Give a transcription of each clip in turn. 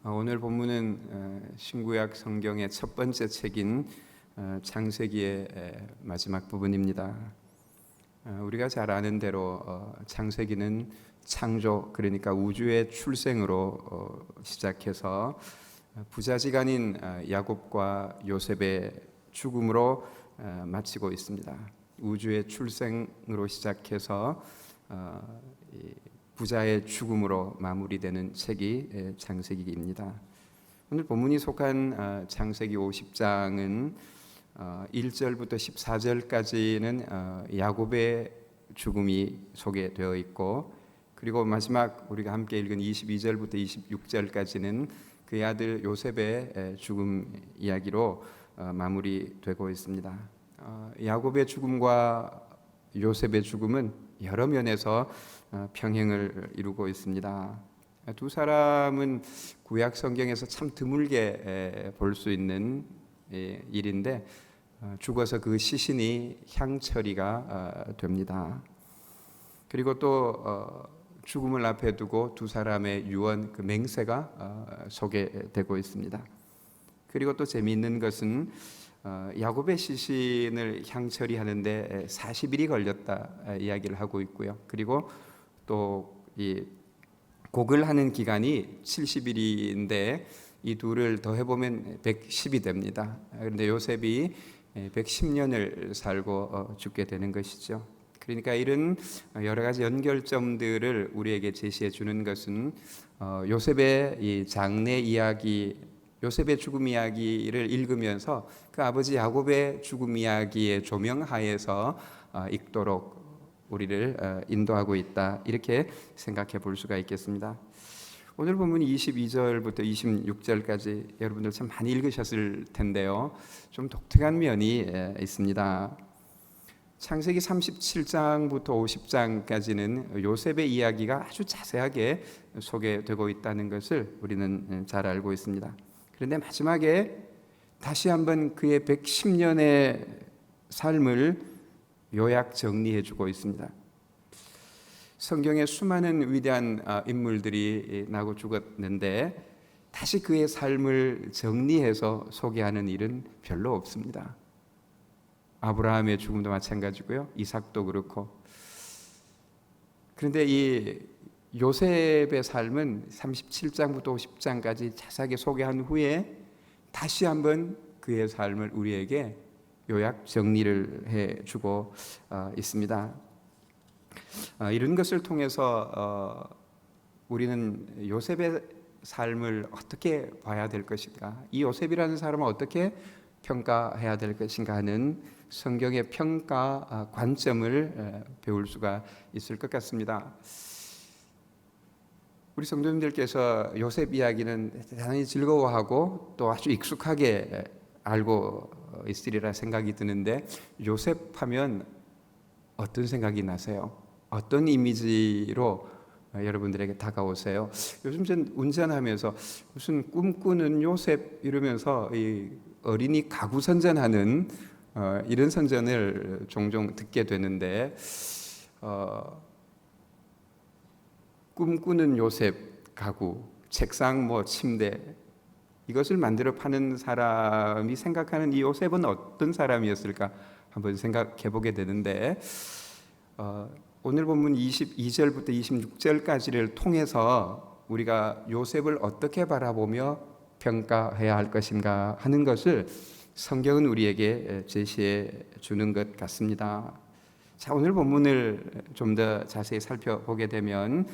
오늘 본문은 신구약 성경의 첫 번째 책인 창세기의 마지막 부분입니다. 우리가 잘 아는 대로 창세기는 창조, 그러니까 우주의 출생으로 시작해서 부자지간인 야곱과 요셉의 죽음으로 마치고 있습니다. 우주의 출생으로 시작해서 부자의 죽음으로 마무리되는 책이 창세기입니다. 오늘 본문이 속한 창세기 50장은 1절부터 14절까지는 야곱의 죽음이 소개되어 있고, 그리고 마지막 우리가 함께 읽은 22절부터 26절까지는 그의 아들 요셉의 죽음 이야기로 마무리되고 있습니다. 야곱의 죽음과 요셉의 죽음은 여러 면에서 평행을 이루고 있습니다. 두 사람은 구약 성경에서 참 드물게 볼 수 있는 일인데 죽어서 그 시신이 향처리가 됩니다. 그리고 또 죽음을 앞에 두고 두 사람의 유언, 그 맹세가 소개되고 있습니다. 그리고 또 재미있는 것은 야곱의 시신을 향처리하는데 40일이 걸렸다 이야기를 하고 있고요. 그리고 또 이 곡을 하는 기간이 70일인데 이 둘을 더해보면 110이 됩니다. 그런데 요셉이 110년을 살고 죽게 되는 것이죠. 그러니까 이런 여러 가지 연결점들을 우리에게 제시해 주는 것은 요셉의 이 장래 이야기, 요셉의 죽음 이야기를 읽으면서 그 아버지 야곱의 죽음 이야기의 조명하에서 읽도록 우리를 인도하고 있다, 이렇게 생각해 볼 수가 있겠습니다. 오늘 본문이 22절부터 26절까지 여러분들 참 많이 읽으셨을 텐데요, 좀 독특한 면이 있습니다. 창세기 37장부터 50장까지는 요셉의 이야기가 아주 자세하게 소개되고 있다는 것을 우리는 잘 알고 있습니다. 그런데 마지막에 다시 한번 그의 110년의 삶을 요약 정리해 주고 있습니다. 성경에 수많은 위대한 인물들이 나고 죽었는데 다시 그의 삶을 정리해서 소개하는 일은 별로 없습니다. 아브라함의 죽음도 마찬가지고요, 이삭도 그렇고. 그런데 이 요셉의 삶은 37장부터 50장까지 자세하게 소개한 후에 다시 한번 그의 삶을 우리에게 요약 정리를 해주고 있습니다. 이런 것을 통해서 우리는 요셉의 삶을 어떻게 봐야 될 것인가, 이 요셉이라는 사람을 어떻게 평가해야 될 것인가 하는 성경의 평가 관점을 배울 수가 있을 것 같습니다. 우리 성도님들께서 요셉 이야기는 대단히 즐거워하고 또 아주 익숙하게 알고 있으리라 생각이 드는데, 요셉 하면 어떤 생각이 나세요? 어떤 이미지로 여러분들에게 다가오세요? 요즘 전 운전하면서 무슨 꿈꾸는 요셉 이러면서 이 어린이 가구 선전하는 이런 선전을 종종 듣게 되는데, 꿈꾸는 요셉 가구, 책상, 침대, 이것을 만들어 파는 사람이 생각하는 이 요셉은 어떤 사람이었을까 한번 생각해 보게 되는데, 오늘 본문 22절부터 26절까지를 통해서 우리가 요셉을 어떻게 바라보며 평가해야 할 것인가 하는 것을 성경은 우리에게 제시해 주는 것 같습니다. 자, 오늘 본문을 좀 더 자세히 살펴보게 되면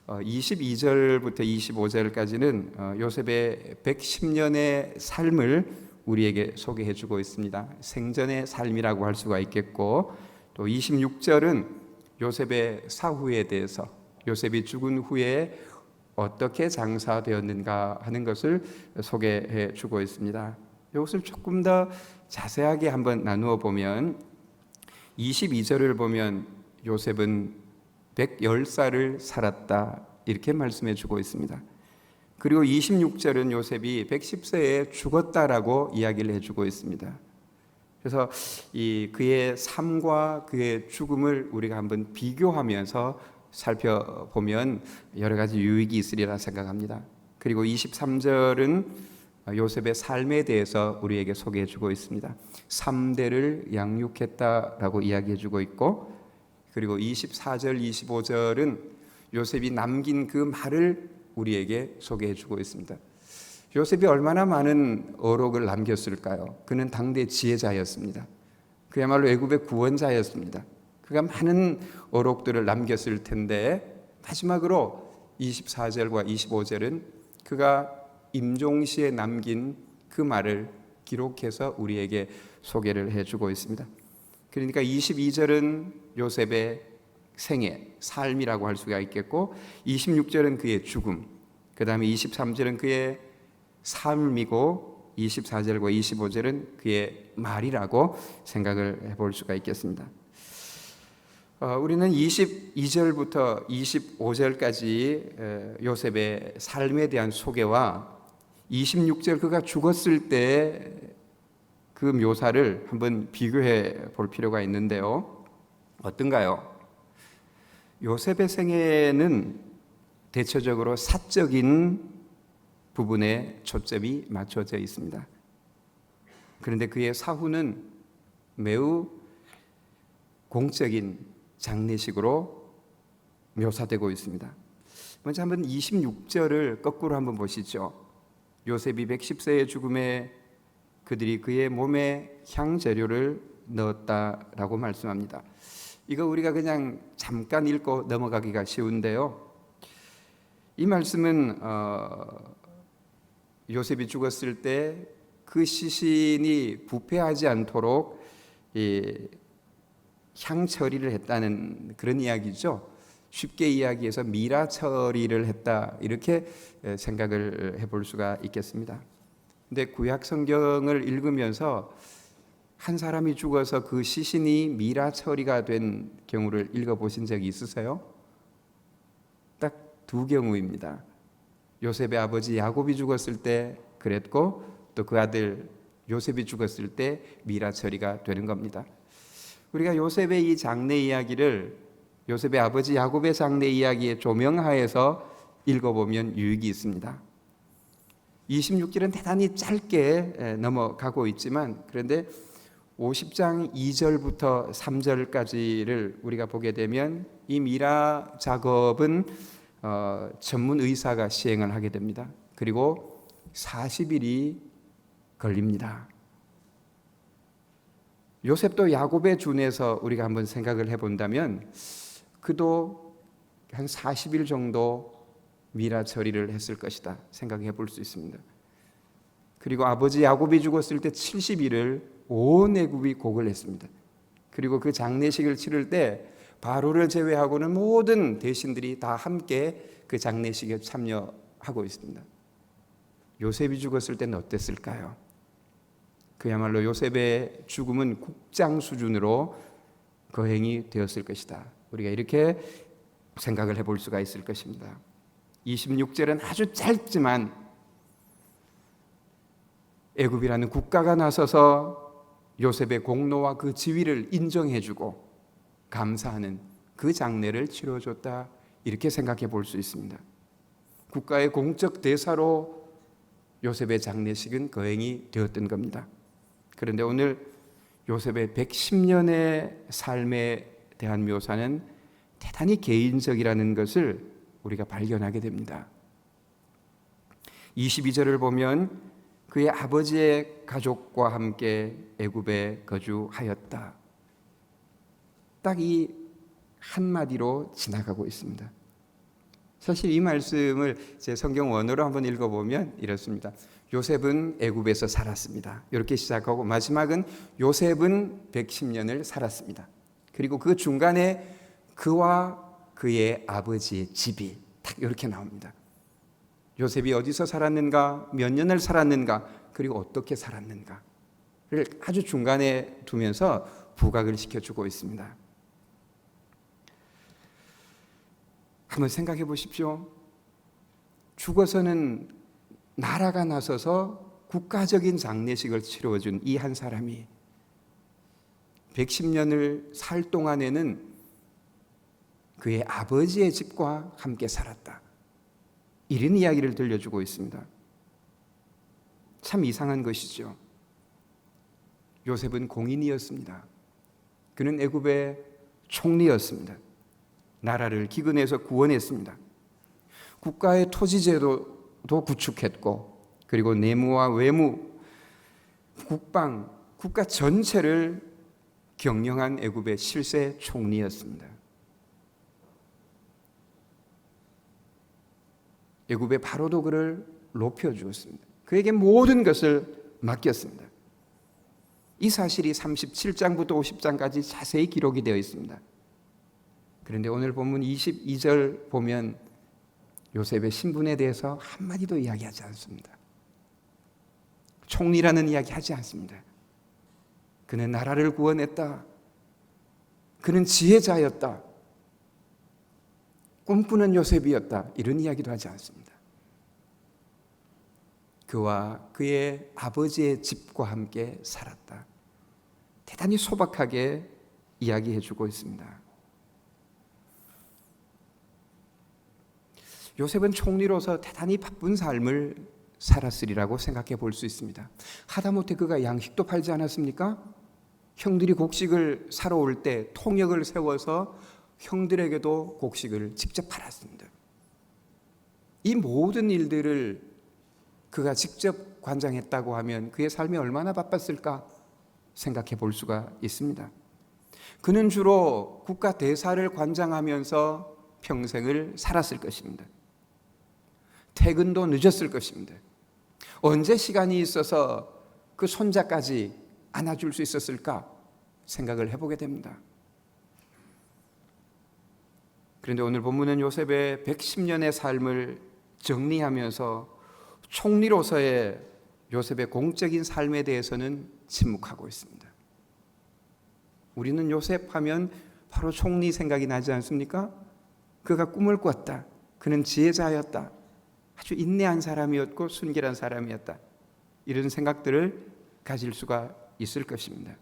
22절부터 25절까지는 요셉의 110년의 삶을 우리에게 소개해 주고 있습니다. 생전의 삶이라고 할 수가 있겠고, 또 26절은 요셉의 사후에 대해서, 요셉이 죽은 후에 어떻게 장사되었는가 하는 것을 소개해 주고 있습니다. 이것을 조금 더 자세하게 한번 나누어 보면 22절을 보면 요셉은 110살을 살았다, 이렇게 말씀해 주고 있습니다. 그리고 26절은 요셉이 110세에 죽었다라고 이야기를 해주고 있습니다. 그래서 그의 삶과 그의 죽음을 우리가 한번 비교하면서 살펴보면 여러 가지 유익이 있으리라 생각합니다. 그리고 23절은 요셉의 삶에 대해서 우리에게 소개해 주고 있습니다. 3대를 양육했다라고 이야기해 주고 있고, 그리고 24절, 25절은 요셉이 남긴 그 말을 우리에게 소개해 주고 있습니다. 요셉이 얼마나 많은 어록을 남겼을까요? 그는 당대 지혜자였습니다. 그야말로 애굽의 구원자였습니다. 그가 많은 어록들을 남겼을 텐데, 마지막으로 24절과 25절은 그가 임종시에 남긴 그 말을 기록해서 우리에게 소개를 해주고 있습니다. 그러니까 22절은 요셉의 생애, 삶이라고 할 수가 있겠고, 26절은 그의 죽음, 그 다음에 23절은 그의 삶이고, 24절과 25절은 그의 말이라고 생각을 해볼 수가 있겠습니다. 우리는 22절부터 25절까지 요셉의 삶에 대한 소개와 26절 그가 죽었을 때 그 묘사를 한번 비교해 볼 필요가 있는데요. 어떤가요? 요셉의 생애는 대체적으로 사적인 부분에 초점이 맞춰져 있습니다. 그런데 그의 사후는 매우 공적인 장례식으로 묘사되고 있습니다. 먼저 한번 26절을 거꾸로 한번 보시죠. 요셉이 110세의 죽음에 그들이 그의 몸에 향재료를 넣었다라고 말씀합니다. 이거 우리가 그냥 잠깐 읽고 넘어가기가 쉬운데요. 이 말씀은 요셉이 죽었을 때 그 시신이 부패하지 않도록 향 처리를 했다는 그런 이야기죠. 쉽게 이야기해서 미라 처리를 했다, 이렇게 생각을 해볼 수가 있겠습니다. 근데 구약 성경을 읽으면서 한 사람이 죽어서 그 시신이 미라 처리가 된 경우를 읽어보신 적이 있으세요? 딱 두 경우입니다. 요셉의 아버지 야곱이 죽었을 때 그랬고, 또 그 아들 요셉이 죽었을 때 미라 처리가 되는 겁니다. 우리가 요셉의 이 장래 이야기를 요셉의 아버지 야곱의 장래 이야기의 조명하에서 읽어보면 유익이 있습니다. 26절은 대단히 짧게 넘어가고 있지만, 그런데 50장 2절부터 3절까지를 우리가 보게 되면 이 미라 작업은 전문 의사가 시행을 하게 됩니다. 그리고 40일이 걸립니다. 요셉도 야곱에 준해서 우리가 한번 생각을 해본다면 그도 한 40일 정도 미라 처리를 했을 것이다 생각해 볼 수 있습니다. 그리고 아버지 야곱이 죽었을 때 70일을 온 애굽이 곡을 했습니다. 그리고 그 장례식을 치를 때 바로를 제외하고는 모든 대신들이 다 함께 그 장례식에 참여하고 있습니다. 요셉이 죽었을 때는 어땠을까요? 그야말로 요셉의 죽음은 국장 수준으로 거행이 되었을 것이다. 우리가 이렇게 생각을 해볼 수가 있을 것입니다. 26절은 아주 짧지만 애굽이라는 국가가 나서서 요셉의 공로와 그 지위를 인정해주고 감사하는 그 장례를 치러줬다, 이렇게 생각해 볼 수 있습니다. 국가의 공적 대사로 요셉의 장례식은 거행이 되었던 겁니다. 그런데 오늘 요셉의 110년의 삶에 대한 묘사는 대단히 개인적이라는 것을 우리가 발견하게 됩니다. 22절을 보면 그의 아버지의 가족과 함께 애굽에 거주하였다. 딱 이 한마디로 지나가고 있습니다. 사실 이 말씀을 제 성경 원어로 한번 읽어보면 이렇습니다. 요셉은 애굽에서 살았습니다. 이렇게 시작하고 마지막은 요셉은 110년을 살았습니다. 그리고 그 중간에 그와 그의 아버지의 집이 딱 이렇게 나옵니다. 요셉이 어디서 살았는가, 몇 년을 살았는가, 그리고 어떻게 살았는가를 아주 중간에 두면서 부각을 시켜주고 있습니다. 한번 생각해 보십시오. 죽어서는 나라가 나서서 국가적인 장례식을 치러준 이 한 사람이 110년을 살 동안에는 그의 아버지의 집과 함께 살았다. 이런 이야기를 들려주고 있습니다. 참 이상한 것이죠. 요셉은 공인이었습니다. 그는 애굽의 총리였습니다. 나라를 기근에서 구원했습니다. 국가의 토지제도도 구축했고, 그리고 내무와 외무, 국방, 국가 전체를 경영한 애굽의 실세 총리였습니다. 애굽의 바로도 그를 높여주었습니다. 그에게 모든 것을 맡겼습니다. 이 사실이 37장부터 50장까지 자세히 기록이 되어 있습니다. 그런데 오늘 본문 22절 보면 요셉의 신분에 대해서 한마디도 이야기하지 않습니다. 총리라는 이야기 하지 않습니다. 그는 나라를 구원했다. 그는 지혜자였다. 꿈꾸는 요셉이었다. 이런 이야기도 하지 않습니다. 그와 그의 아버지의 집과 함께 살았다. 대단히 소박하게 이야기해 주고 있습니다. 요셉은 총리로서 대단히 바쁜 삶을 살았으리라고 생각해 볼 수 있습니다. 하다못해 그가 양식도 팔지 않았습니까? 형들이 곡식을 사러 올 때 통역을 세워서 형들에게도 곡식을 직접 팔았습니다. 이 모든 일들을 그가 직접 관장했다고 하면 그의 삶이 얼마나 바빴을까 생각해 볼 수가 있습니다. 그는 주로 국가 대사를 관장하면서 평생을 살았을 것입니다. 퇴근도 늦었을 것입니다. 언제 시간이 있어서 그 손자까지 안아줄 수 있었을까 생각을 해보게 됩니다. 그런데 오늘 본문은 요셉의 110년의 삶을 정리하면서 총리로서의 요셉의 공적인 삶에 대해서는 침묵하고 있습니다. 우리는 요셉 하면 바로 총리 생각이 나지 않습니까? 그가 꿈을 꿨다. 그는 지혜자였다. 아주 인내한 사람이었고 순결한 사람이었다. 이런 생각들을 가질 수가 있을 것입니다.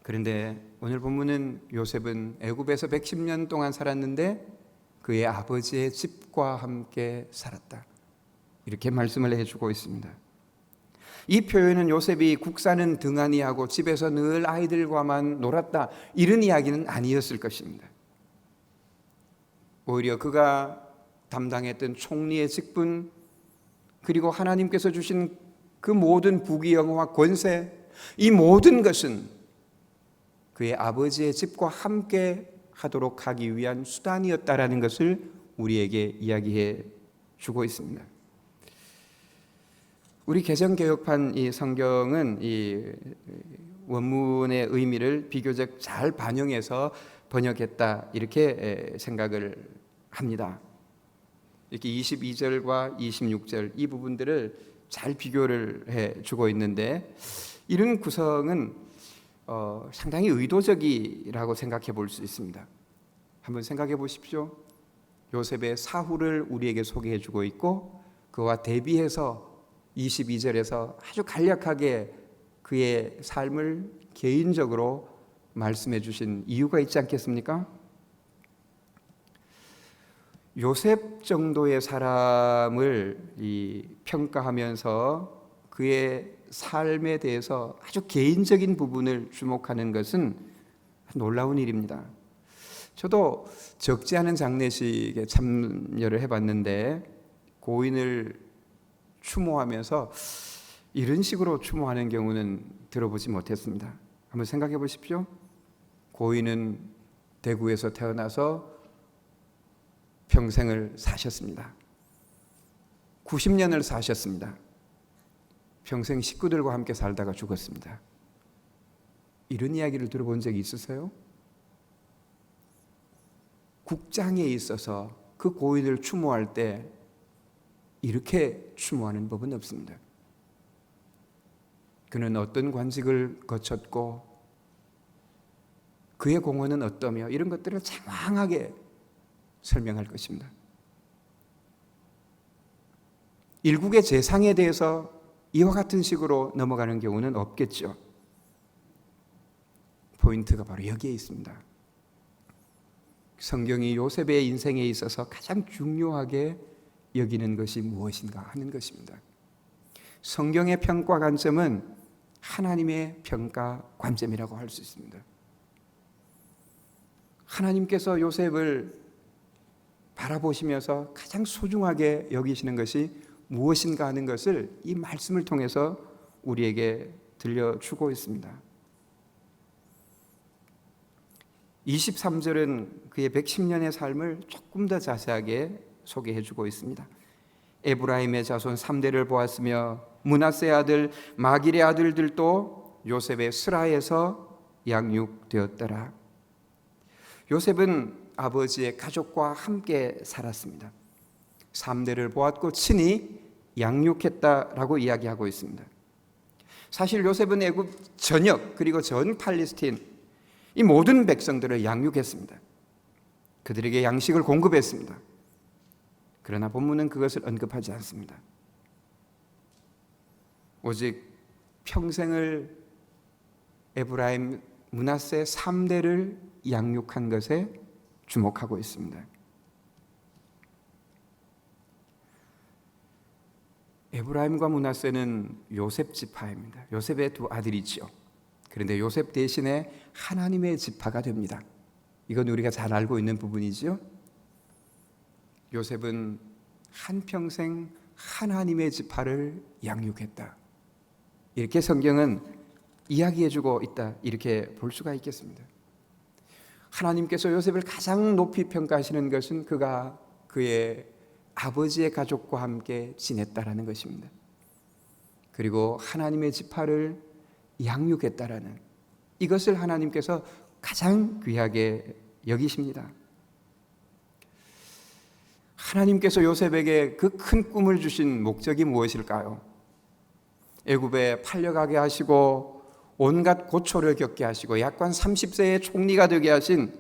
그런데 오늘 본문은 요셉은 애굽에서 110년 동안 살았는데 그의 아버지의 집과 함께 살았다. 이렇게 말씀을 해주고 있습니다. 이 표현은 요셉이 국사는 등한히 하고 집에서 늘 아이들과만 놀았다. 이런 이야기는 아니었을 것입니다. 오히려 그가 담당했던 총리의 직분, 그리고 하나님께서 주신 그 모든 부귀영화 권세, 이 모든 것은 그의 아버지의 집과 함께 하도록 하기 위한 수단이었다라는 것을 우리에게 이야기해 주고 있습니다. 우리 개정개혁판 이 성경은 이 원문의 의미를 비교적 잘 반영해서 번역했다 이렇게 생각을 합니다. 이렇게 22절과 26절 이 부분들을 잘 비교를 해 주고 있는데 이런 구성은 상당히 의도적이라고 생각해 볼 수 있습니다. 한번 생각해 보십시오. 요셉의 사후를 우리에게 소개해 주고 있고 그와 대비해서 22절에서 아주 간략하게 그의 삶을 개인적으로 말씀해 주신 이유가 있지 않겠습니까? 요셉 정도의 사람을 평가하면서 그의 삶에 대해서 아주 개인적인 부분을 주목하는 것은 놀라운 일입니다. 저도 적지 않은 장례식에 참여를 해봤는데 고인을 추모하면서 이런 식으로 추모하는 경우는 들어보지 못했습니다. 한번 생각해 보십시오. 고인은 대구에서 태어나서 평생을 사셨습니다. 90년을 사셨습니다. 평생 식구들과 함께 살다가 죽었습니다. 이런 이야기를 들어본 적이 있으세요? 국장에 있어서 그 고인을 추모할 때 이렇게 추모하는 법은 없습니다. 그는 어떤 관직을 거쳤고 그의 공헌은 어떠며 이런 것들을 장황하게 설명할 것입니다. 일국의 재상에 대해서 이와 같은 식으로 넘어가는 경우는 없겠죠. 포인트가 바로 여기에 있습니다. 성경이 요셉의 인생에 있어서 가장 중요하게 여기는 것이 무엇인가 하는 것입니다. 성경의 평가 관점은 하나님의 평가 관점이라고 할 수 있습니다. 하나님께서 요셉을 바라보시면서 가장 소중하게 여기시는 것이 무엇인가 하는 것을 이 말씀을 통해서 우리에게 들려주고 있습니다. 23절은 그의 110년의 삶을 조금 더 자세하게 소개해주고 있습니다. 에브라임의 자손 3대를 보았으며 므낫세 아들 마길의 아들들도 요셉의 스라에서 양육되었더라. 요셉은 아버지의 가족과 함께 살았습니다. 3대를 보았고 친히 양육했다라고 이야기하고 있습니다. 사실 요셉은 애굽 전역 그리고 전 팔레스틴 이 모든 백성들을 양육했습니다. 그들에게 양식을 공급했습니다. 그러나 본문은 그것을 언급하지 않습니다. 오직 평생을 에브라임 므낫세 3대를 양육한 것에 주목하고 있습니다. 에브라임과 므낫세는 요셉 지파입니다. 요셉의 두 아들이지요. 그런데 요셉 대신에 하나님의 지파가 됩니다. 이건 우리가 잘 알고 있는 부분이지요. 요셉은 한평생 하나님의 지파를 양육했다. 이렇게 성경은 이야기해주고 있다. 이렇게 볼 수가 있겠습니다. 하나님께서 요셉을 가장 높이 평가하시는 것은 그가 그의 아버지의 가족과 함께 지냈다라는 것입니다. 그리고 하나님의 지파를 양육했다라는 이것을 하나님께서 가장 귀하게 여기십니다. 하나님께서 요셉에게 그 큰 꿈을 주신 목적이 무엇일까요? 애굽에 팔려가게 하시고 온갖 고초를 겪게 하시고 약관 30세의 총리가 되게 하신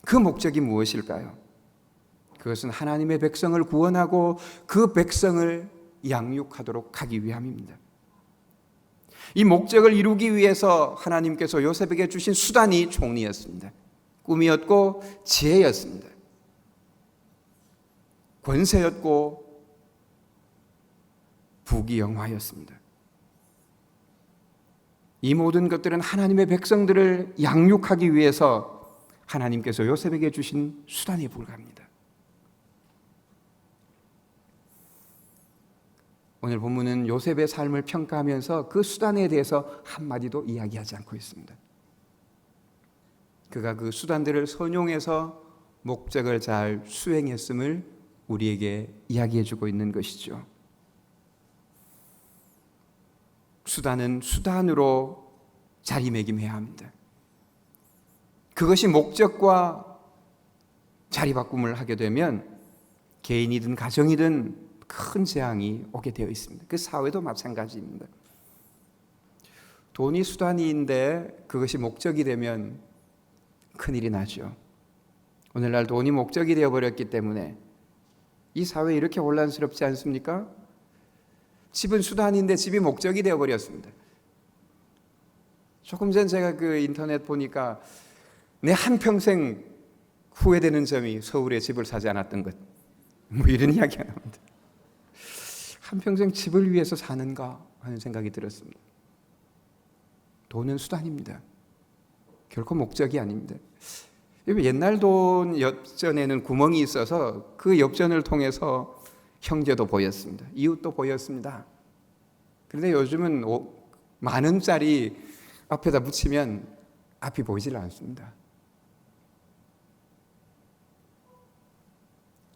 그 목적이 무엇일까요? 그것은 하나님의 백성을 구원하고 그 백성을 양육하도록 하기 위함입니다. 이 목적을 이루기 위해서 하나님께서 요셉에게 주신 수단이 총리였습니다. 꿈이었고 지혜였습니다. 권세였고 부귀영화였습니다. 이 모든 것들은 하나님의 백성들을 양육하기 위해서 하나님께서 요셉에게 주신 수단에 불과합니다. 오늘 본문은 요셉의 삶을 평가하면서 그 수단에 대해서 한마디도 이야기하지 않고 있습니다. 그가 그 수단들을 선용해서 목적을 잘 수행했음을 우리에게 이야기해주고 있는 것이죠. 수단은 수단으로 자리매김해야 합니다. 그것이 목적과 자리바꿈을 하게 되면 개인이든 가정이든 큰 재앙이 오게 되어 있습니다. 그 사회도 마찬가지입니다. 돈이 수단인데 그것이 목적이 되면 큰일이 나죠. 오늘날 돈이 목적이 되어버렸기 때문에 이 사회 이렇게 혼란스럽지 않습니까? 집은 수단인데 집이 목적이 되어버렸습니다. 조금 전 제가 그 인터넷 보니까 내 한평생 후회되는 점이 서울에 집을 사지 않았던 것, 뭐 이런 이야기가 나옵니다. 한평생 집을 위해서 사는가 하는 생각이 들었습니다. 돈은 수단입니다. 결코 목적이 아닙니다. 옛날 돈 엽전에는 구멍이 있어서 그 엽전을 통해서 형제도 보였습니다. 이웃도 보였습니다. 그런데 요즘은 만 원짜리 앞에다 붙이면 앞이 보이질 않습니다.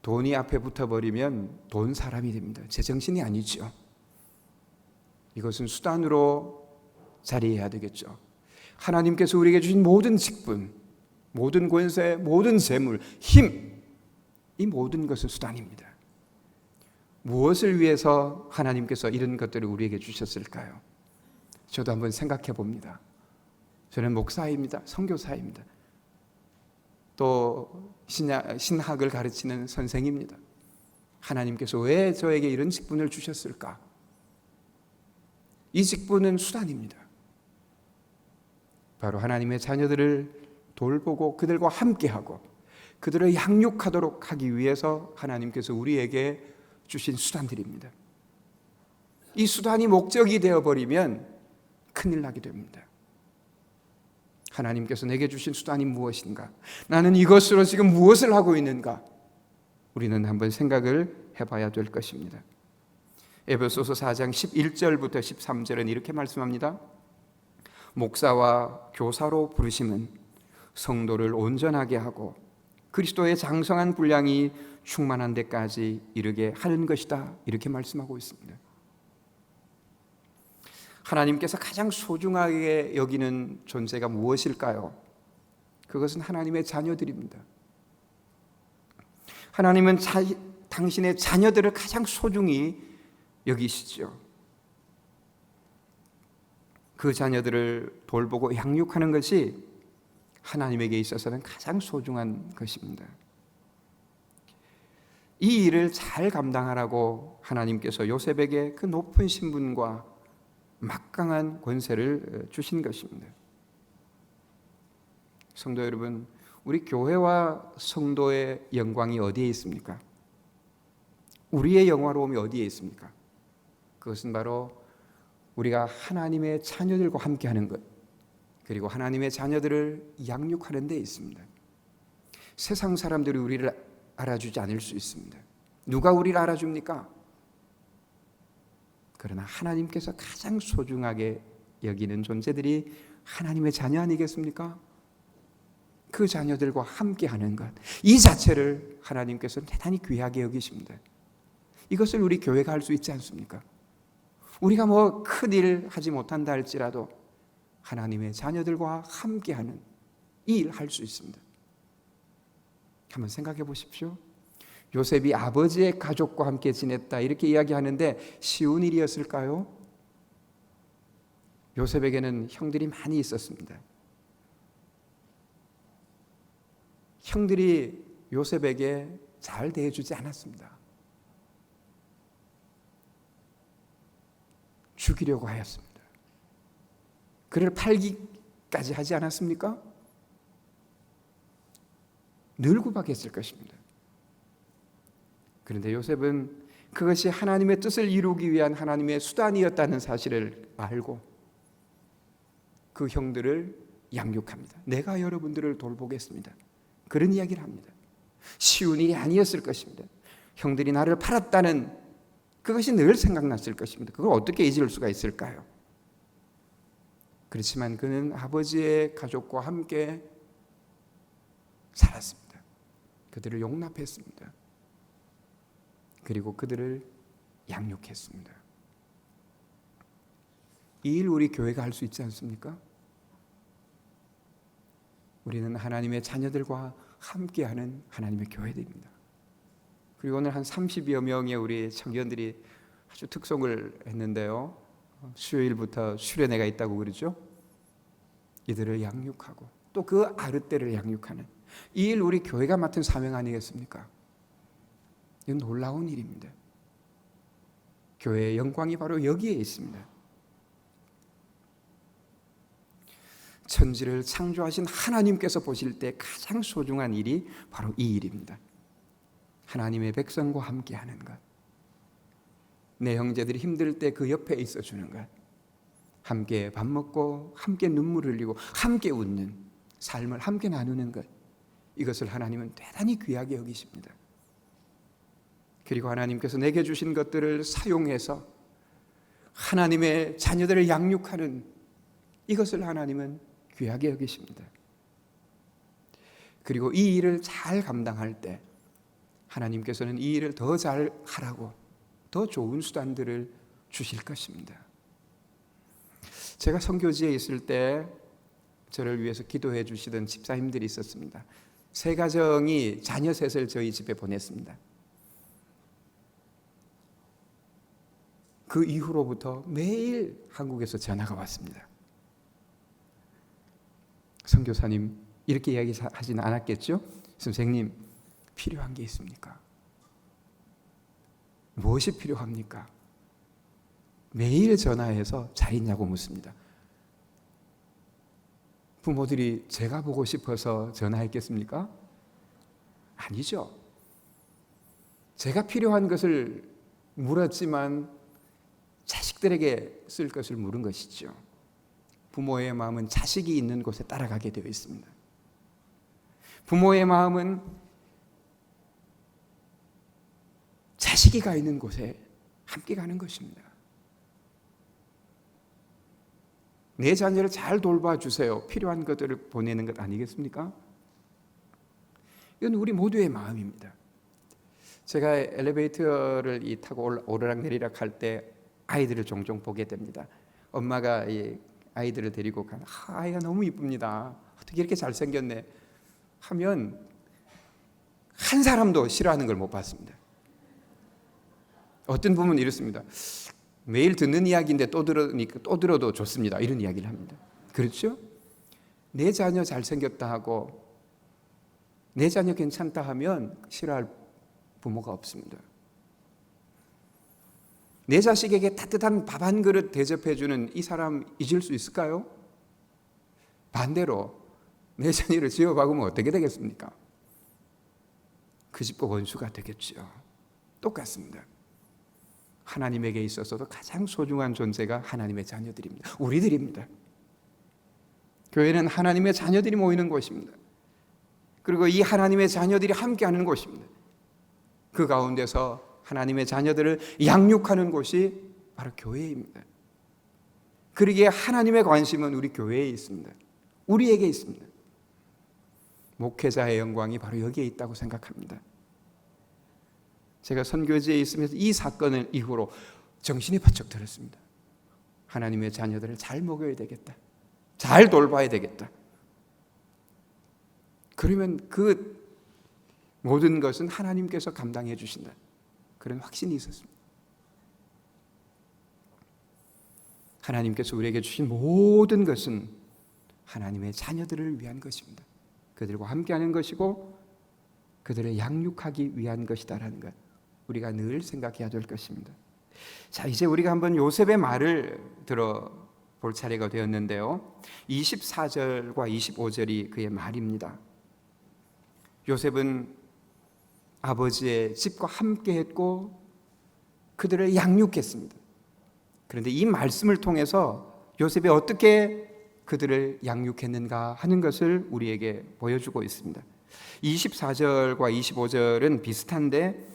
돈이 앞에 붙어버리면 돈 사람이 됩니다. 제정신이 아니죠. 이것은 수단으로 자리해야 되겠죠. 하나님께서 우리에게 주신 모든 직분, 모든 권세, 모든 재물, 힘, 이 모든 것은 수단입니다. 무엇을 위해서 하나님께서 이런 것들을 우리에게 주셨을까요? 저도 한번 생각해 봅니다. 저는 목사입니다. 선교사입니다. 또 신학을 가르치는 선생입니다. 하나님께서 왜 저에게 이런 직분을 주셨을까? 이 직분은 수단입니다. 바로 하나님의 자녀들을 돌보고 그들과 함께하고 그들을 양육하도록 하기 위해서 하나님께서 우리에게 주신 수단들입니다. 이 수단이 목적이 되어버리면 큰일 나게 됩니다. 하나님께서 내게 주신 수단이 무엇인가? 나는 이것으로 지금 무엇을 하고 있는가? 우리는 한번 생각을 해봐야 될 것입니다. 에베소서 4장 11절부터 13절은 이렇게 말씀합니다. 목사와 교사로 부르심은 성도를 온전하게 하고 그리스도의 장성한 분량이 충만한 데까지 이르게 하는 것이다. 이렇게 말씀하고 있습니다. 하나님께서 가장 소중하게 여기는 존재가 무엇일까요? 그것은 하나님의 자녀들입니다. 하나님은 당신의 자녀들을 가장 소중히 여기시죠. 그 자녀들을 돌보고 양육하는 것이 하나님에게 있어서는 가장 소중한 것입니다. 이 일을 잘 감당하라고 하나님께서 요셉에게 그 높은 신분과 막강한 권세를 주신 것입니다. 성도 여러분, 우리 교회와 성도의 영광이 어디에 있습니까? 우리의 영화로움이 어디에 있습니까? 그것은 바로 우리가 하나님의 자녀들과 함께하는 것, 그리고 하나님의 자녀들을 양육하는 데 있습니다. 세상 사람들이 우리를 알아주지 않을 수 있습니다. 누가 우리를 알아줍니까? 그러나 하나님께서 가장 소중하게 여기는 존재들이 하나님의 자녀 아니겠습니까? 그 자녀들과 함께하는 것, 이 자체를 하나님께서 대단히 귀하게 여기십니다. 이것을 우리 교회가 할 수 있지 않습니까? 우리가 뭐 큰일 하지 못한다 할지라도 하나님의 자녀들과 함께하는 이 일 할 수 있습니다. 한번 생각해 보십시오. 요셉이 아버지의 가족과 함께 지냈다 이렇게 이야기하는데 쉬운 일이었을까요? 요셉에게는 형들이 많이 있었습니다. 형들이 요셉에게 잘 대해주지 않았습니다. 죽이려고 하였습니다. 그를 팔기까지 하지 않았습니까? 늘 구박했을 것입니다. 그런데 요셉은 그것이 하나님의 뜻을 이루기 위한 하나님의 수단이었다는 사실을 알고 그 형들을 양육합니다. 내가 여러분들을 돌보겠습니다. 그런 이야기를 합니다. 쉬운 일이 아니었을 것입니다. 형들이 나를 팔았다는 그것이 늘 생각났을 것입니다. 그걸 어떻게 잊을 수가 있을까요? 그렇지만 그는 아버지의 가족과 함께 살았습니다. 그들을 용납했습니다. 그리고 그들을 양육했습니다. 이 일 우리 교회가 할 수 있지 않습니까? 우리는 하나님의 자녀들과 함께하는 하나님의 교회들입니다. 그리고 오늘 한 30여 명의 우리 청년들이 아주 특송을 했는데요. 수요일부터 수련회가 있다고 그러죠. 이들을 양육하고 또 그 아르떼를 양육하는 이 일 우리 교회가 맡은 사명 아니겠습니까? 이건 놀라운 일입니다. 교회의 영광이 바로 여기에 있습니다. 천지를 창조하신 하나님께서 보실 때 가장 소중한 일이 바로 이 일입니다. 하나님의 백성과 함께하는 것, 내 형제들이 힘들 때 그 옆에 있어주는 것, 함께 밥 먹고 함께 눈물 흘리고 함께 웃는 삶을 함께 나누는 것, 이것을 하나님은 대단히 귀하게 여기십니다. 그리고 하나님께서 내게 주신 것들을 사용해서 하나님의 자녀들을 양육하는 이것을 하나님은 귀하게 여기십니다. 그리고 이 일을 잘 감당할 때 하나님께서는 이 일을 더 잘 하라고 더 좋은 수단들을 주실 것입니다. 제가 선교지에 있을 때 저를 위해서 기도해 주시던 집사님들이 있었습니다. 세 가정이 자녀 셋을 저희 집에 보냈습니다. 그 이후로부터 매일 한국에서 전화가 왔습니다. 선교사님 이렇게 이야기하지는 않았겠죠? 선생님 필요한 게 있습니까? 무엇이 필요합니까? 매일 전화해서 잘 있냐고 묻습니다. 부모들이 제가 보고 싶어서 전화했겠습니까? 아니죠. 제가 필요한 것을 물었지만 자식들에게 쓸 것을 물은 것이죠. 부모의 마음은 자식이 있는 곳에 따라가게 되어 있습니다. 부모의 마음은 자식이 가 있는 곳에 함께 가는 것입니다. 내 자녀를 잘 돌봐주세요. 필요한 것들을 보내는 것 아니겠습니까? 이건 우리 모두의 마음입니다. 제가 엘리베이터를 타고 오르락내리락 할 때 아이들을 종종 보게 됩니다. 엄마가 이 아이들을 데리고 가는 아이가 너무 이쁩니다. 어떻게 이렇게 잘생겼네 하면 한 사람도 싫어하는 걸 못 봤습니다. 어떤 부분은 이렇습니다. 매일 듣는 이야기인데 또 들어도 좋습니다. 이런 이야기를 합니다. 그렇죠? 내 자녀 잘생겼다 하고 내 자녀 괜찮다 하면 싫어할 부모가 없습니다. 내 자식에게 따뜻한 밥 한 그릇 대접해주는 이 사람 잊을 수 있을까요? 반대로 내 자녀를 지어박으면 어떻게 되겠습니까? 그 집과 원수가 되겠죠. 똑같습니다. 하나님에게 있어서도 가장 소중한 존재가 하나님의 자녀들입니다. 우리들입니다. 교회는 하나님의 자녀들이 모이는 곳입니다. 그리고 이 하나님의 자녀들이 함께하는 곳입니다. 그 가운데서 하나님의 자녀들을 양육하는 곳이 바로 교회입니다. 그러기에 하나님의 관심은 우리 교회에 있습니다. 우리에게 있습니다. 목회자의 영광이 바로 여기에 있다고 생각합니다. 제가 선교지에 있으면서 이 사건을 이후로 정신이 바짝 들었습니다. 하나님의 자녀들을 잘 먹여야 되겠다. 잘 돌봐야 되겠다. 그러면 그 모든 것은 하나님께서 감당해 주신다. 그런 확신이 있었습니다. 하나님께서 우리에게 주신 모든 것은 하나님의 자녀들을 위한 것입니다. 그들과 함께하는 것이고 그들을 양육하기 위한 것이다라는 것 우리가 늘 생각해야 될 것입니다. 자, 이제 우리가 한번 요셉의 말을 들어볼 차례가 되었는데요. 24절과 25절이 그의 말입니다. 요셉은 아버지의 집과 함께 했고 그들을 양육했습니다. 그런데 이 말씀을 통해서 요셉이 어떻게 그들을 양육했는가 하는 것을 우리에게 보여주고 있습니다. 24절과 25절은 비슷한데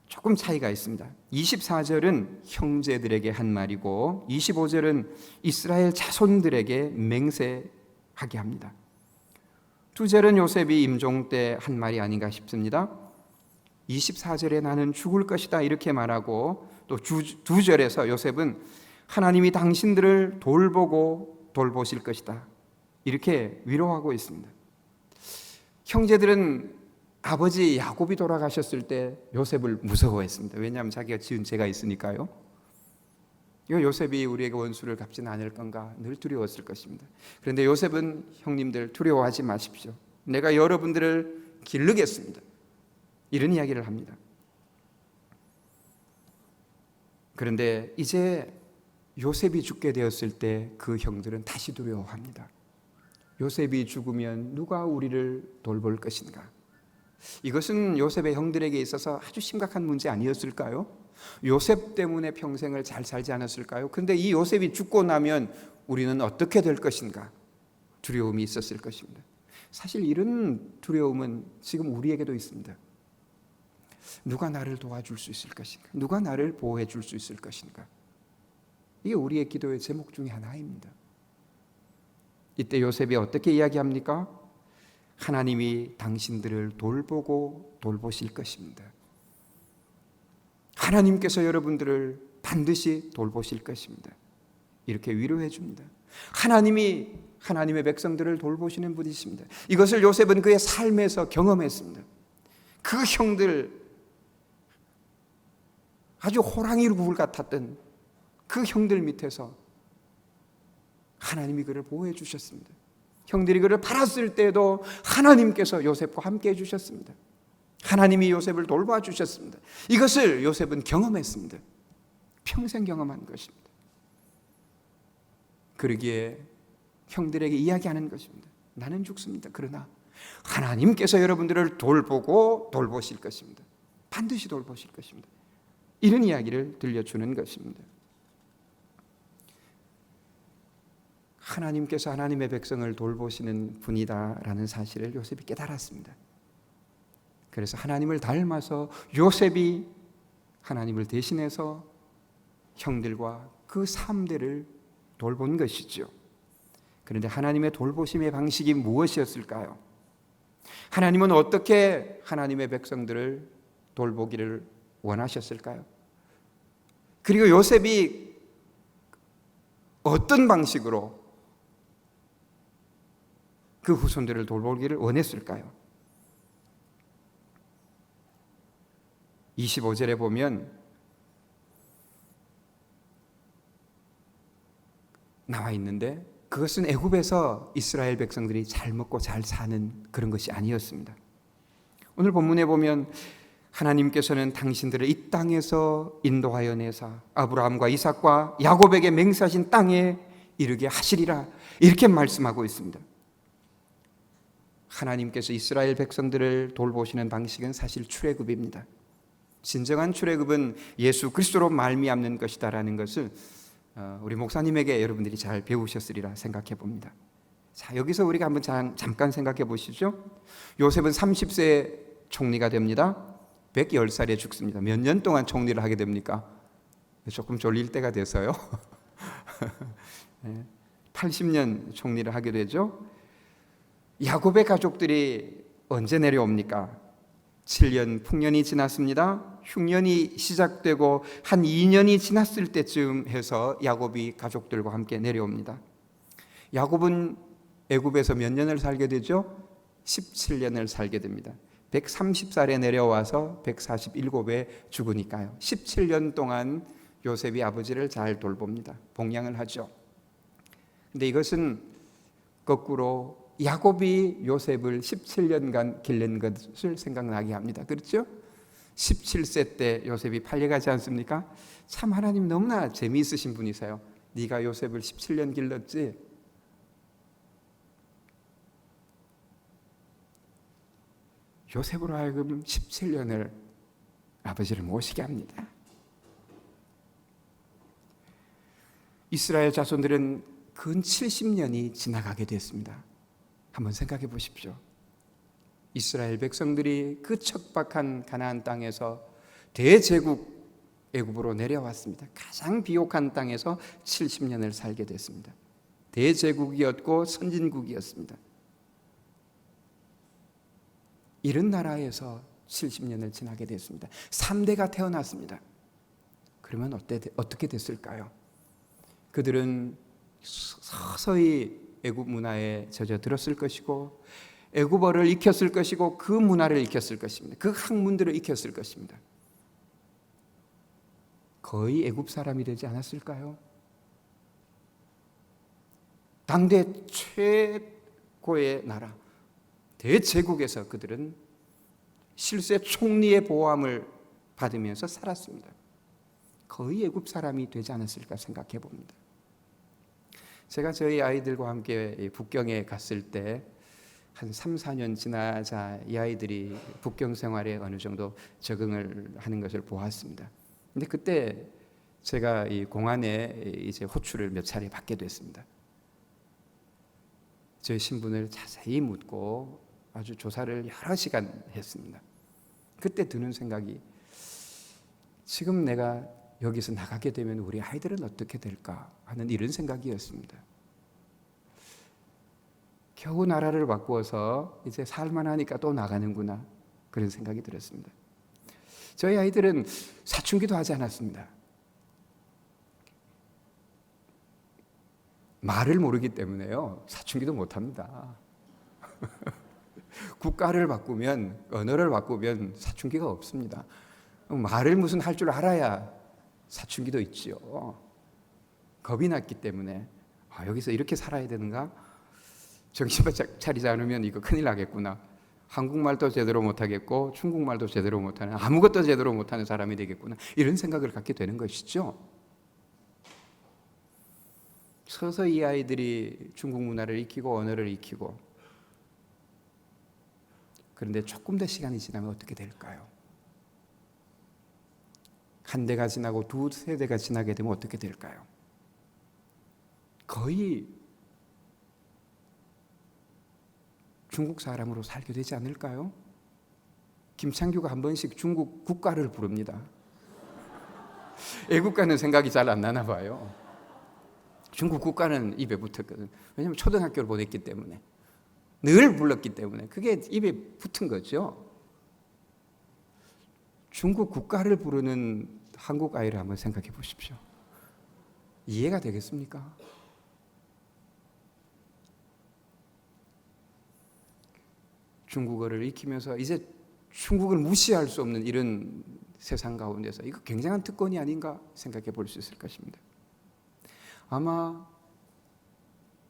조금 차이가 있습니다. 24절은 형제들에게 한 말이고 25절은 이스라엘 자손들에게 맹세하게 합니다. 두 절은 요셉이 임종 때 한 말이 아닌가 싶습니다. 24절에 나는 죽을 것이다 이렇게 말하고 또 두 절에서 요셉은 하나님이 당신들을 돌보고 돌보실 것이다 이렇게 위로하고 있습니다. 형제들은 아버지 야곱이 돌아가셨을 때 요셉을 무서워했습니다. 왜냐하면 자기가 지은 죄가 있으니까요. 이거 요셉이 우리에게 원수를 갚지는 않을 건가 늘 두려웠을 것입니다. 그런데 요셉은 형님들 두려워하지 마십시오. 내가 여러분들을 기르겠습니다. 이런 이야기를 합니다. 그런데 이제 요셉이 죽게 되었을 때 그 형들은 다시 두려워합니다. 요셉이 죽으면 누가 우리를 돌볼 것인가? 이것은 요셉의 형들에게 있어서 아주 심각한 문제 아니었을까요? 요셉 때문에 평생을 잘 살지 않았을까요? 그런데 이 요셉이 죽고 나면 우리는 어떻게 될 것인가? 두려움이 있었을 것입니다. 사실 이런 두려움은 지금 우리에게도 있습니다. 누가 나를 도와줄 수 있을 것인가? 누가 나를 보호해 줄 수 있을 것인가? 이게 우리의 기도의 제목 중에 하나입니다. 이때 요셉이 어떻게 이야기합니까? 하나님이 당신들을 돌보고 돌보실 것입니다. 하나님께서 여러분들을 반드시 돌보실 것입니다. 이렇게 위로해 줍니다. 하나님이 하나님의 백성들을 돌보시는 분이십니다. 이것을 요셉은 그의 삶에서 경험했습니다. 그 형들 아주 호랑이 굴 같았던 그 형들 밑에서 하나님이 그를 보호해 주셨습니다. 형들이 그를 팔았을 때도 하나님께서 요셉과 함께 해주셨습니다. 하나님이 요셉을 돌봐 주셨습니다. 이것을 요셉은 경험했습니다. 평생 경험한 것입니다. 그러기에 형들에게 이야기하는 것입니다. 나는 죽습니다. 그러나 하나님께서 여러분들을 돌보고 돌보실 것입니다. 반드시 돌보실 것입니다. 이런 이야기를 들려주는 것입니다. 하나님께서 하나님의 백성을 돌보시는 분이다라는 사실을 요셉이 깨달았습니다. 그래서 하나님을 닮아서 요셉이 하나님을 대신해서 형들과 그 3대를 돌본 것이죠. 그런데 하나님의 돌보심의 방식이 무엇이었을까요? 하나님은 어떻게 하나님의 백성들을 돌보기를 원하셨을까요? 그리고 요셉이 어떤 방식으로 그 후손들을 돌보기를 원했을까요? 25절에 보면 나와 있는데 그것은 애굽에서 이스라엘 백성들이 잘 먹고 잘 사는 그런 것이 아니었습니다. 오늘 본문에 보면 하나님께서는 당신들을 이 땅에서 인도하여 내사 아브라함과 이삭과 야곱에게 맹세하신 땅에 이르게 하시리라 이렇게 말씀하고 있습니다. 하나님께서 이스라엘 백성들을 돌보시는 방식은 사실 출애굽입니다. 진정한 출애굽은 예수 그리스도로 말미암는 것이다라는 것을 우리 목사님에게 여러분들이 잘 배우셨으리라 생각해 봅니다. 자, 여기서 우리가 한번 잠깐 생각해 보시죠. 요셉은 30세에 총리가 됩니다. 110살에 죽습니다. 몇 년 동안 총리를 하게 됩니까? 조금 졸릴 때가 돼서요. 80년 총리를 하게 되죠. 야곱의 가족들이 언제 내려옵니까? 7년 풍년이 지났습니다. 흉년이 시작되고 한 2년이 지났을 때쯤 해서 야곱이 가족들과 함께 내려옵니다. 야곱은 애굽에서 몇 년을 살게 되죠? 17년을 살게 됩니다. 130살에 내려와서 147에 죽으니까요. 17년 동안 요셉이 아버지를 잘 돌봅니다. 봉양을 하죠. 근데 이것은 거꾸로 야곱이 요셉을 17년간 기른 것을 생각나게 합니다. 그렇죠? 17세 때 요셉이 팔려가지 않습니까? 참 하나님 너무나 재미있으신 분이세요. 네가 요셉을 17년 길렀지? 요셉으로 하여금 17년을 아버지를 모시게 합니다. 이스라엘 자손들은 근 70년이 지나가게 됐습니다. 한번 생각해 보십시오. 이스라엘 백성들이 그 척박한 가나안 땅에서 대제국 애굽으로 내려왔습니다. 가장 비옥한 땅에서 70년을 살게 됐습니다. 대제국이었고 선진국이었습니다. 이런 나라에서 70년을 지나게 됐습니다. 3대가 태어났습니다. 그러면 어떻게 됐을까요? 그들은 서서히 애굽 문화에 젖어들었을 것이고 애굽어를 익혔을 것이고 그 문화를 익혔을 것입니다. 그 학문들을 익혔을 것입니다. 거의 애굽 사람이 되지 않았을까요? 당대 최고의 나라 대제국에서 그들은 실세 총리의 보호함을 받으면서 살았습니다. 거의 애굽 사람이 되지 않았을까 생각해 봅니다. 제가 저희 아이들과 함께 북경에 갔을 때 한 3, 4년 지나자 이 아이들이 북경 생활에 어느 정도 적응을 하는 것을 보았습니다. 근데 그때 제가 이 공안에 이제 호출을 몇 차례 받게 됐습니다. 저희 신분을 자세히 묻고 아주 조사를 여러 시간 했습니다. 그때 드는 생각이 지금 내가 여기서 나가게 되면 우리 아이들은 어떻게 될까 하는 이런 생각이었습니다. 겨우 나라를 바꾸어서 이제 살만하니까 또 나가는구나 그런 생각이 들었습니다. 저희 아이들은 사춘기도 하지 않았습니다. 말을 모르기 때문에요. 사춘기도 못합니다. 국가를 바꾸면 언어를 바꾸면 사춘기가 없습니다. 말을 무슨 할 줄 알아야 사춘기도 있지요. 겁이 났기 때문에 여기서 이렇게 살아야 되는가? 정신 차리지 않으면 이거 큰일 나겠구나. 한국말도 제대로 못하겠고 중국말도 제대로 못하는 아무것도 제대로 못하는 사람이 되겠구나. 이런 생각을 갖게 되는 것이죠. 서서히 이 아이들이 중국 문화를 익히고 언어를 익히고 그런데 조금 더 시간이 지나면 어떻게 될까요? 한 대가 지나고 두 세대가 지나게 되면 어떻게 될까요? 거의 중국 사람으로 살게 되지 않을까요? 김창규가 한 번씩 중국 국가를 부릅니다. 애국가는 생각이 잘 안 나나 봐요. 중국 국가는 입에 붙었거든. 왜냐하면 초등학교를 보냈기 때문에, 늘 불렀기 때문에 그게 입에 붙은 거죠. 중국 국가를 부르는 한국 아이를 한번 생각해 보십시오. 이해가 되겠습니까? 중국어를 익히면서 이제 중국을 무시할 수 없는 이런 세상 가운데서 이거 굉장한 특권이 아닌가 생각해 볼 수 있을 것입니다. 아마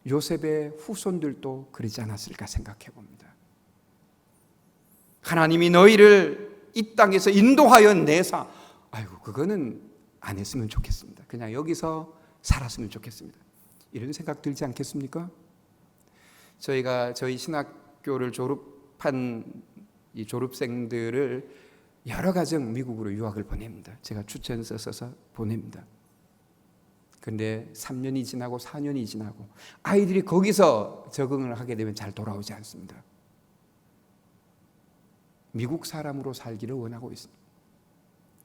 요셉의 후손들도 그러지 않았을까 생각해 봅니다. 하나님이 너희를 이 땅에서 인도하여 내사, 아이고 그거는 안 했으면 좋겠습니다. 그냥 여기서 살았으면 좋겠습니다. 이런 생각 들지 않겠습니까? 저희가 저희 신학교를 졸업한 이 졸업생들을 여러 가정 미국으로 유학을 보냅니다. 제가 추천서 써서 보냅니다. 그런데 3년이 지나고 4년이 지나고 아이들이 거기서 적응을 하게 되면 잘 돌아오지 않습니다. 미국 사람으로 살기를 원하고 있습니다.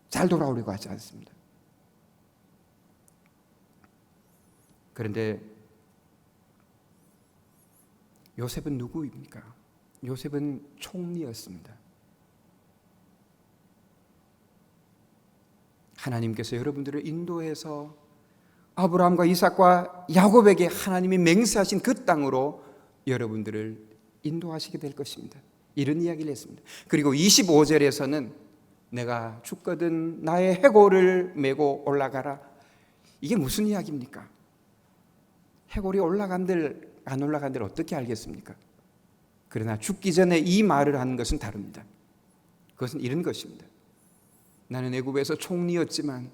잘 돌아오려고 하지 않습니다. 그런데 요셉은 누구입니까? 요셉은 총리였습니다. 하나님께서 여러분들을 인도해서 아브라함과 이삭과 야곱에게 하나님이 맹세하신 그 땅으로 여러분들을 인도하시게 될 것입니다. 이런 이야기를 했습니다. 그리고 25절에서는 내가 죽거든 나의 해골을 메고 올라가라. 이게 무슨 이야기입니까? 해골이 올라간들 안 올라간들 어떻게 알겠습니까? 그러나 죽기 전에 이 말을 하는 것은 다릅니다. 그것은 이런 것입니다. 나는 애굽에서 총리였지만,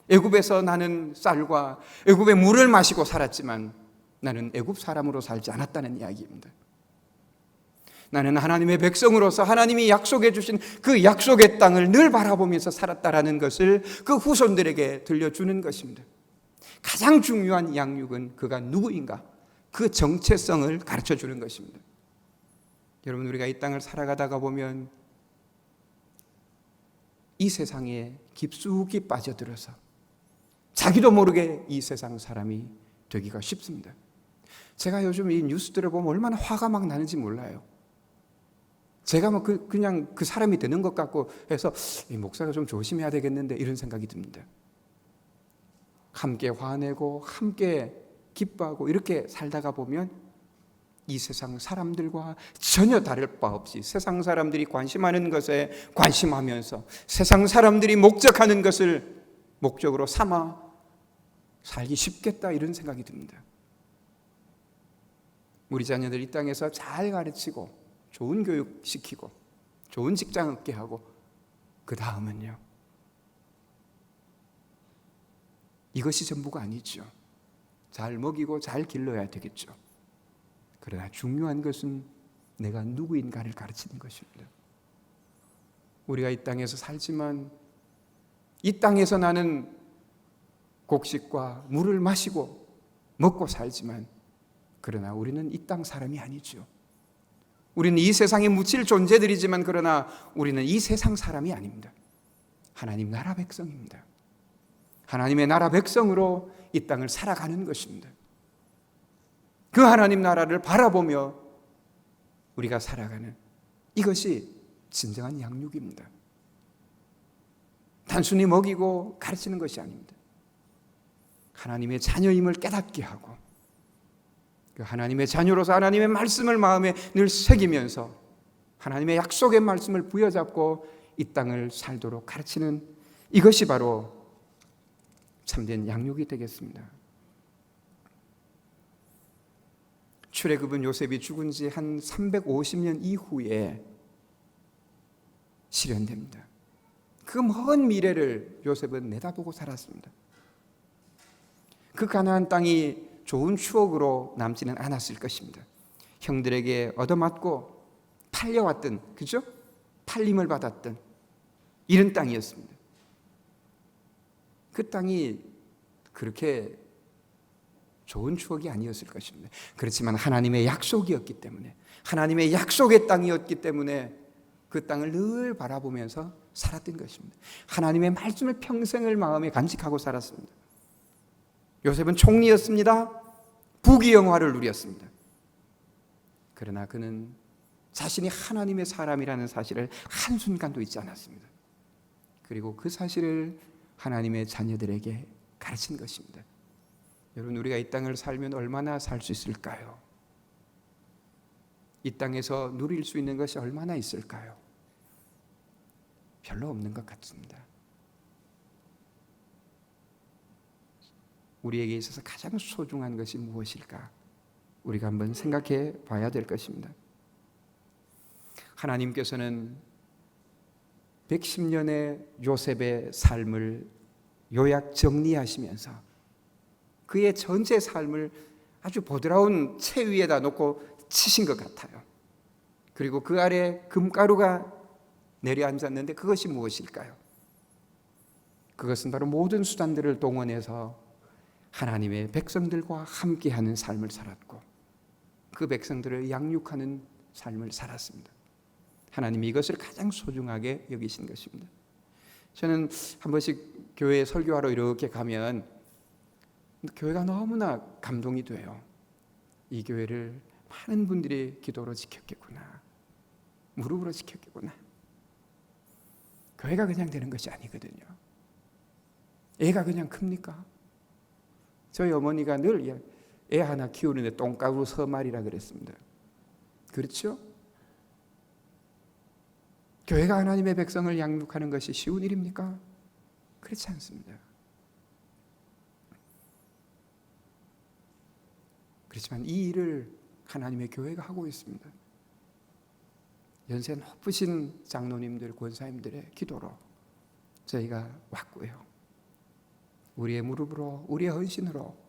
애굽에서 나는 쌀과 애굽의 물을 마시고 살았지만 나는 애굽 사람으로 살지 않았다는 이야기입니다. 나는 하나님의 백성으로서 하나님이 약속해 주신 그 약속의 땅을 늘 바라보면서 살았다라는 것을 그 후손들에게 들려주는 것입니다. 가장 중요한 양육은 그가 누구인가, 그 정체성을 가르쳐 주는 것입니다. 여러분, 우리가 이 땅을 살아가다가 보면 이 세상에 깊숙이 빠져들어서 자기도 모르게 이 세상 사람이 되기가 쉽습니다. 제가 요즘 이 뉴스들을 보면 얼마나 화가 막 나는지 몰라요. 제가 뭐 그냥 그 사람이 되는 것 같고 해서 이 목사가 좀 조심해야 되겠는데 이런 생각이 듭니다. 함께 화내고 함께 기뻐하고 이렇게 살다가 보면 이 세상 사람들과 전혀 다를 바 없이 세상 사람들이 관심하는 것에 관심하면서 세상 사람들이 목적하는 것을 목적으로 삼아 살기 쉽겠다, 이런 생각이 듭니다. 우리 자녀들 이 땅에서 잘 가르치고 좋은 교육 시키고 좋은 직장 얻게 하고 그 다음은요, 이것이 전부가 아니죠. 잘 먹이고 잘 길러야 되겠죠. 그러나 중요한 것은 내가 누구인가를 가르치는 것입니다. 우리가 이 땅에서 살지만 이 땅에서 나는 곡식과 물을 마시고 먹고 살지만 그러나 우리는 이 땅 사람이 아니죠. 우리는 이 세상에 묻힐 존재들이지만 그러나 우리는 이 세상 사람이 아닙니다. 하나님 나라 백성입니다. 하나님의 나라 백성으로 이 땅을 살아가는 것입니다. 그 하나님 나라를 바라보며 우리가 살아가는 이것이 진정한 양육입니다. 단순히 먹이고 가르치는 것이 아닙니다. 하나님의 자녀임을 깨닫게 하고 그 하나님의 자녀로서 하나님의 말씀을 마음에 늘 새기면서 하나님의 약속의 말씀을 부여잡고 이 땅을 살도록 가르치는 이것이 바로 참된 양육이 되겠습니다. 출애굽은 요셉이 죽은 지 한 350년 이후에 실현됩니다. 그 먼 미래를 요셉은 내다보고 살았습니다. 그 가나안 땅이 좋은 추억으로 남지는 않았을 것입니다. 형들에게 얻어맞고 팔려왔던, 그죠? 팔림을 받았던 이런 땅이었습니다. 그 땅이 그렇게 좋은 추억이 아니었을 것입니다. 그렇지만 하나님의 약속이었기 때문에, 하나님의 약속의 땅이었기 때문에 그 땅을 늘 바라보면서 살았던 것입니다. 하나님의 말씀을 평생을 마음에 간직하고 살았습니다. 요셉은 총리였습니다. 부귀영화를 누렸습니다. 그러나 그는 자신이 하나님의 사람이라는 사실을 한순간도 잊지 않았습니다. 그리고 그 사실을 하나님의 자녀들에게 가르친 것입니다. 여러분, 우리가 이 땅을 살면 얼마나 살 수 있을까요? 이 땅에서 누릴 수 있는 것이 얼마나 있을까요? 별로 없는 것 같습니다. 우리에게 있어서 가장 소중한 것이 무엇일까? 우리가 한번 생각해 봐야 될 것입니다. 하나님께서는 110년의 요셉의 삶을 요약 정리하시면서 그의 전체 삶을 아주 보드라운 채 위에다 놓고 치신 것 같아요. 그리고 그 아래 금가루가 내려앉았는데 그것이 무엇일까요? 그것은 바로 모든 수단들을 동원해서 하나님의 백성들과 함께하는 삶을 살았고 그 백성들을 양육하는 삶을 살았습니다. 하나님이 이것을 가장 소중하게 여기신 것입니다. 저는 한 번씩 교회에 설교하러 이렇게 가면 교회가 너무나 감동이 돼요. 이 교회를 많은 분들이 기도로 지켰겠구나, 무릎으로 지켰겠구나. 교회가 그냥 되는 것이 아니거든요. 애가 그냥 큽니까? 저희 어머니가 늘 애 하나 키우는데 똥가루 서말이라 그랬습니다. 그렇죠? 교회가 하나님의 백성을 양육하는 것이 쉬운 일입니까? 그렇지 않습니다. 그렇지만 이 일을 하나님의 교회가 하고 있습니다. 연세 높으신 장로님들, 권사님들의 기도로 저희가 왔고요. 우리의 무릎으로, 우리의 헌신으로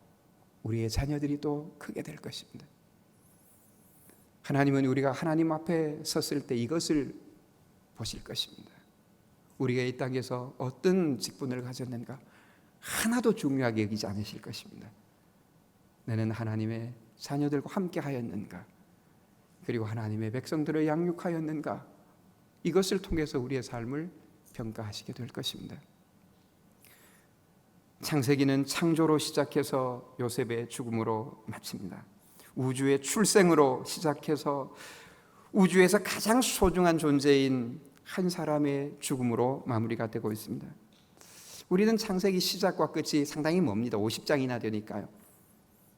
우리의 자녀들이 또 크게 될 것입니다. 하나님은 우리가 하나님 앞에 섰을 때 이것을 보실 것입니다. 우리가 이 땅에서 어떤 직분을 가졌는가 하나도 중요하게 여기지 않으실 것입니다. 너는 하나님의 자녀들과 함께 하였는가, 그리고 하나님의 백성들을 양육하였는가, 이것을 통해서 우리의 삶을 평가하시게 될 것입니다. 창세기는 창조로 시작해서 요셉의 죽음으로 마칩니다. 우주의 출생으로 시작해서 우주에서 가장 소중한 존재인 한 사람의 죽음으로 마무리가 되고 있습니다. 우리는 창세기 시작과 끝이 상당히 멉니다. 50장이나 되니까요.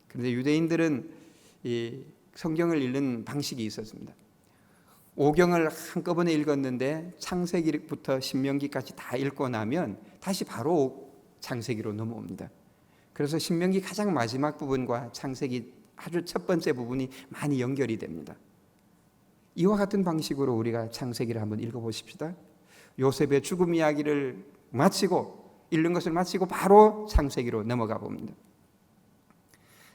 그런데 유대인들은 이 성경을 읽는 방식이 있었습니다. 5경을 한꺼번에 읽었는데 창세기부터 신명기까지 다 읽고 나면 다시 바로 창세기로 넘어옵니다. 그래서 신명기 가장 마지막 부분과 창세기 아주 첫 번째 부분이 많이 연결이 됩니다. 이와 같은 방식으로 우리가 창세기를 한번 읽어보십시다. 요셉의 죽음 이야기를 마치고, 읽는 것을 마치고 바로 창세기로 넘어가 봅니다.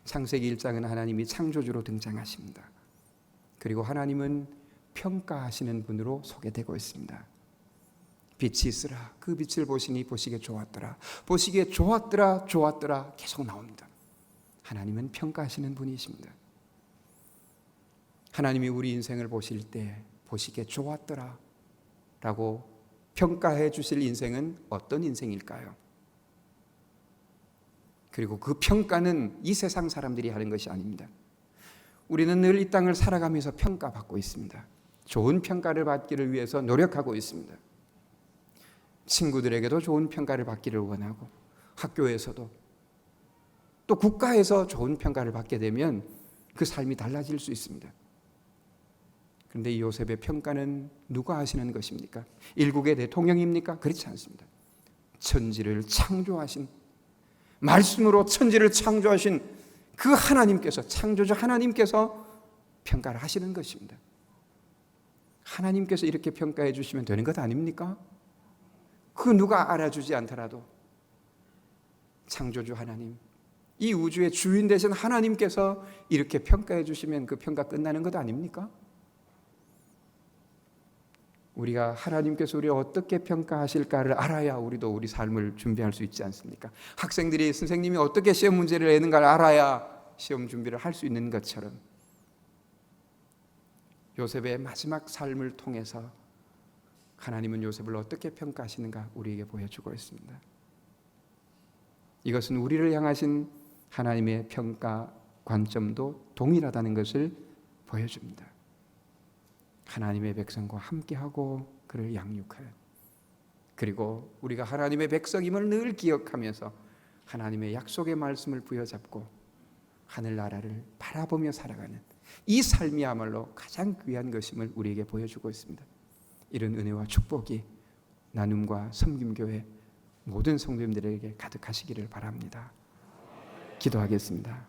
창세기 1장은 하나님이 창조주로 등장하십니다. 그리고 하나님은 평가하시는 분으로 소개되고 있습니다. 빛이 있으라, 그 빛을 보시니 보시기에 좋았더라, 보시기에 좋았더라, 좋았더라 계속 나옵니다. 하나님은 평가하시는 분이십니다. 하나님이 우리 인생을 보실 때 보시기에 좋았더라 라고 평가해 주실 인생은 어떤 인생일까요? 그리고 그 평가는 이 세상 사람들이 하는 것이 아닙니다. 우리는 늘 이 땅을 살아가면서 평가받고 있습니다. 좋은 평가를 받기를 위해서 노력하고 있습니다. 친구들에게도 좋은 평가를 받기를 원하고, 학교에서도 또 국가에서 좋은 평가를 받게 되면 그 삶이 달라질 수 있습니다. 그런데 이 요셉의 평가는 누가 하시는 것입니까? 일국의 대통령입니까? 그렇지 않습니다. 천지를 창조하신, 말씀으로 천지를 창조하신 그 하나님께서, 창조주 하나님께서 평가를 하시는 것입니다. 하나님께서 이렇게 평가해 주시면 되는 것 아닙니까? 그 누가 알아주지 않더라도 창조주 하나님, 이 우주의 주인 되신 하나님께서 이렇게 평가해 주시면 그 평가 끝나는 것 아닙니까? 우리가 하나님께서 우리를 어떻게 평가하실까를 알아야 우리도 우리 삶을 준비할 수 있지 않습니까? 학생들이 선생님이 어떻게 시험 문제를 내는가를 알아야 시험 준비를 할 수 있는 것처럼 요셉의 마지막 삶을 통해서 하나님은 요셉을 어떻게 평가하시는가 우리에게 보여주고 있습니다. 이것은 우리를 향하신 하나님의 평가 관점도 동일하다는 것을 보여줍니다. 하나님의 백성과 함께하고 그를 양육하여, 그리고 우리가 하나님의 백성임을 늘 기억하면서 하나님의 약속의 말씀을 부여잡고 하늘나라를 바라보며 살아가는 이 삶이야말로 가장 귀한 것임을 우리에게 보여주고 있습니다. 이런 은혜와 축복이 나눔과 섬김교회 모든 성도님들에게 가득하시기를 바랍니다. 기도하겠습니다.